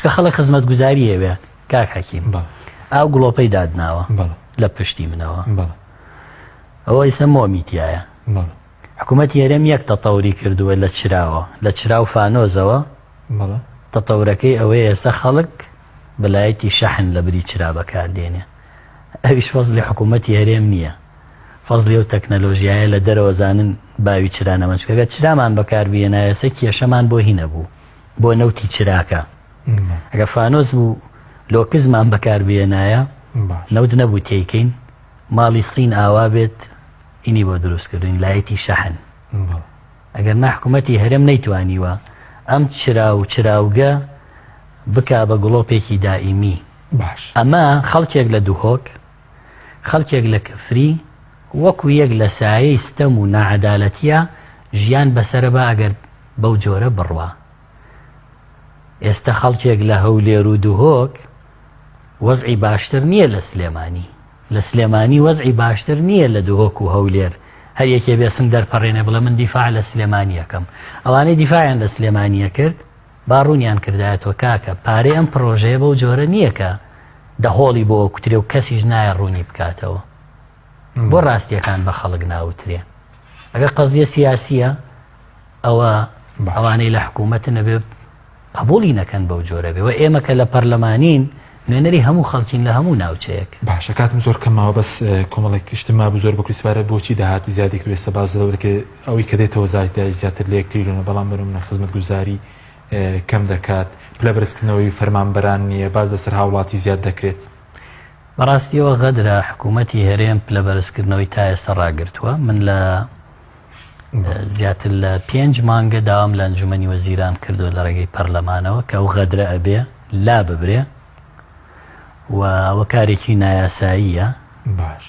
چکە خەڵک خزمەت گوزاری هەوێ کاک حەکیم ئاو گڵۆپەی دادناوە لە پشتی منەوە ئەوە ئیسە مۆمیتیایە حکوومەتی هەرێم یەک تەتەوری کردووە لە چراوە لە چرا و فانۆزەوە تەتەورەکەی ئەوەی ئێستا خەڵک بەلایەتی شەحن لە بری چرا بەکاردێنێ ئەویش فەزلی حکوومەتی هەرێم نییە فەزلی و تەکنەلۆژیایە لە دەرەوەزانن باوی چرا نەمەچکەگە چرامان بەکاربیێنایەسە کێشەمان بۆ هی نەبوو بۆ نەوتی چراکە ئەگە فانۆز بوو لۆکزمان بەکاربیێنایە نەوت نەبوو تێیکەین ماڵی سین ئاوا بێت ئینی بۆ دروستکردین لایەتی شەحن ئەگەر نەحکوومەتی هەرێم نەیتوانیوە ئەم چرا و چراوگە بکا بە گڵۆپێکی دائیمی ئەمە خەڵکێک لە دووهۆک خەڵکێک لە کفری وەکو یەک لە سایەی ستەم و نەعەدالەتیە ژیان بەسەرە بە ئەگەر بەو جۆرە بڕوا ئێستا خەڵکێک لە هەولێر و دووهۆک وەزعی باشتر نییە لە سلێمانی لە سلێمانی وەزعی باشتر نییە لە دووهۆک و هەولێر هەر یەکێ بێ سنگ دەرپەڕێنێ بڵێ من دیفاع لە سلێمانی یەکەم ئەوانەی دیفاعیان لە سلێمانیە کرد باڕوونیان کردایەتەوە کاکە پارەی ئەم پرۆژەیە بەو جۆرە نییە کە دەهۆڵی بۆ کوترێ و کەسیش نایە ڕوونی بکاتەوە بۆ ڕاستیەکان بە خەڵک ناوترێ ئەگەر قەزیە سیاسیە ئەوە ئەوانەی لە حکوومەتە نەبێ قبولی نەکەن بەو جۆرە بێ و ئێمە کە لە پەرلەمانین نوێنەری هەموو خەڵکین لە هەموو ناوچەیەک باشە کاتم زۆر کەماوە بەس کۆمەڵێک شتما بوو زۆر بەکوی سپارە بۆچی داهاتی زیادی کردوێتە باز دەکە ئەوەی کە دێتەوە زایدای زیاتر لە 1 تریلیۆنە بەڵام بەرەمونە خزمەت گوزاری کەم دەکات پلە بەرزکردنەوەی فەرمانبەران نییە باز لەسەر هاوڵاتی زیاد دەکرێت بەڕاستیەوە غەدرە حکوومەتی هەرێم پلە بەرزکردنەوەی تا ئێستا ڕاگرتووە من لە زیاتر لە 5 مانگە داوام لە ئەنجومەنی وەزیران کردو لە ڕێگەی پەرلەمانەوە کە ئەو غەدرە ئەبێ لا ببرێ و ئەوە کارێکی نایاساییە باش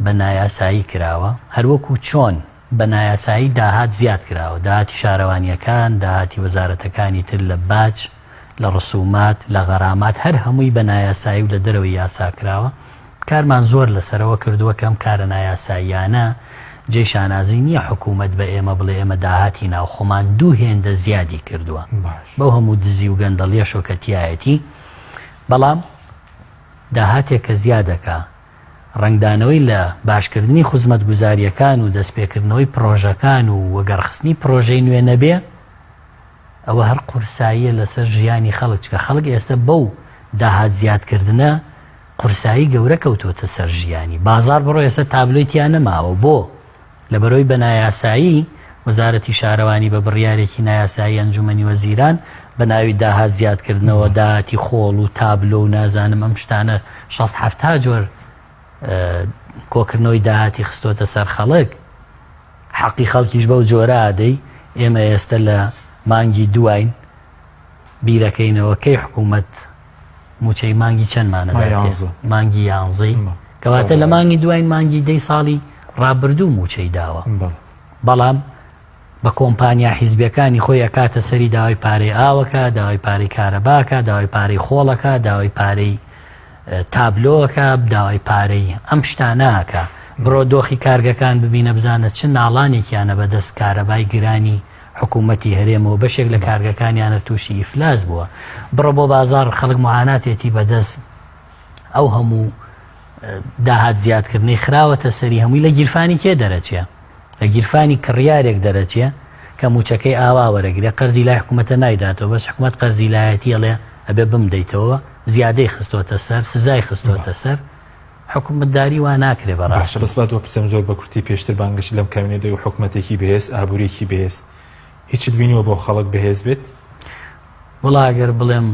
بە نایاسایی کراوە هەروەکو چۆن بە نایاسایی داهات زیاد کراوە داهاتی شارەوانیەکان داهاتی وەزارەتەکانی تر لە باج لە ڕسومات لە غەرامات هەر هەمووی بە نایاسایی و لە دەرەوەی یاسا کراوە کارمان زۆر لەسەرەوە کردووە کەم کارە نایاساییانە جێی شانازی نییە حکوومەت بە ئێمە بڵێ ئێمە داهاتی ناوخۆمان دوو هێندە زیادی کردووە بەو هەموو دزی و گەندەڵیە شۆکەتیایەتی بەڵام داهاتێک کە زیادەکە ڕنگدانەوەی لە باشکردنی خزمەت گوزاریەکان و دەستپێکردنەوەی پرۆژەکان و وەگەڕخستنی پرۆژەی نوێ نەبێ ئەوە هەر قورساییە لەسەر ژیانی خەڵک کە خەڵک ئێستا بەو داهات زیادکردنە قورسایی گەورە کەوتۆتە سەر ژیانی بازار بڕۆ ئێستا تابلۆیتیان نەماوە بۆ لە بەرەوەی بە نایاسایی وەزارەتی شارەوانی بە بڕیارێکی نایاسایی ئەنجومەنی وەزیران بە ناوی داهات زیادکردنەوە داهاتی خۆڵ و تابلۆ و نازانم ئەم شتانە 6-7 جۆر کۆکردنەوەی داهاتی خستۆتە سەر خەڵک حەقی خەڵکیش بەو جۆرە ئادەی ئێمە ئێستا لە مانگی دوایین بیرەکەینەوە کەی حکوومەت موچەی مانگی چەندمانە مانگی 11 کەواتە لە مانگی دوایین مانگی 10 ساڵی ڕابردوو موچەی داوە بەڵام بە کۆمپانیا حیزبیەکانی خۆی ئەکاتە سەری داوای پارەی ئاوەکە داوای پارەی کارەباکە داوای پارەی خۆڵەکە داوای پارەی تابلۆکە داوای پارەی ئەم شتانەکە بڕۆ دۆخی کارگەکان ببینە بزانە چ ناڵانێکیانە بەدەست کارەبای گرانی حکوومەتی هەرێمەوە بەشێک لە کارگەکانیانە تووشی ئیفلاس بووە بڕۆ بۆ بازار خەڵک معاناتێتی بەدەست ئەو هەموو داهات زیادکردنی خراوەتە سەری هەمووی لە گیرفانی کێ دەرەچێ لە گیرفانی کڕیارێک دەرەچێ کە موچەکەی ئاوا وەرەگرێ قەرزی لای حکوومەتە نایداتەوە بەس حکوومەت قەرزی لایەتی ئەڵێ ئەبێ بمدەیتەوە زیادەی خستۆتە سەر سزای خستۆتە سەر حکوومەتداری وا ناکرێ بەڕاست بەس باتەوە پرسەم زۆر بە کورتی پێشتر بانگەشی لەم کامێنێ دەی و حکوومەتێکی بەهێز ئابوورێکی بەهێز هیچت بینیوە بۆ خەڵک بەهێز بێت وڵا ئەگەر بڵێم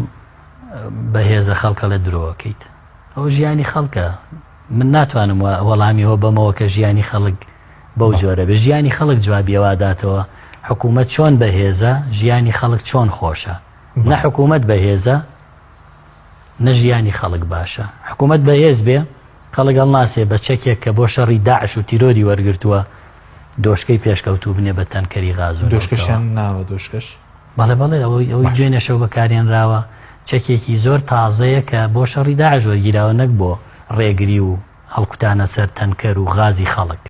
بەهێزە خەڵکە لە درۆوەکەیت ئەو ژیانی خەڵکە من ناتوانم وەڵامیەوە بەمەوە کە ژیانی خەڵک بەو جۆرە بێ ژیانی خەڵک جوابیەوە داتەوە حکوومەت چۆن بەهێزە ژیانی خەڵک چۆن خۆشە نە حکوومەت بەهێزە نە ژیانی خەڵک باشە حکوومەت بەهێز بێ خەڵک هەڵناسێ بە چەکێک کە بۆ شەڕی داعش و تیرۆری وەرگرتووە دۆشکەی پێشکەوتوو بنێ بە تەنکەری غاز و دۆشکەشیان ناوە دۆشکەش بەڵێ بەڵێ ئەوەی دوێنێشەوە بەکارێنراوە چەکێکی زۆر تازەیە کە بۆ شەڕی داعش وەرگیراوە نەک بۆ ڕێگری و هەڵکوتانە سەر تەنکەر و غازی خەڵک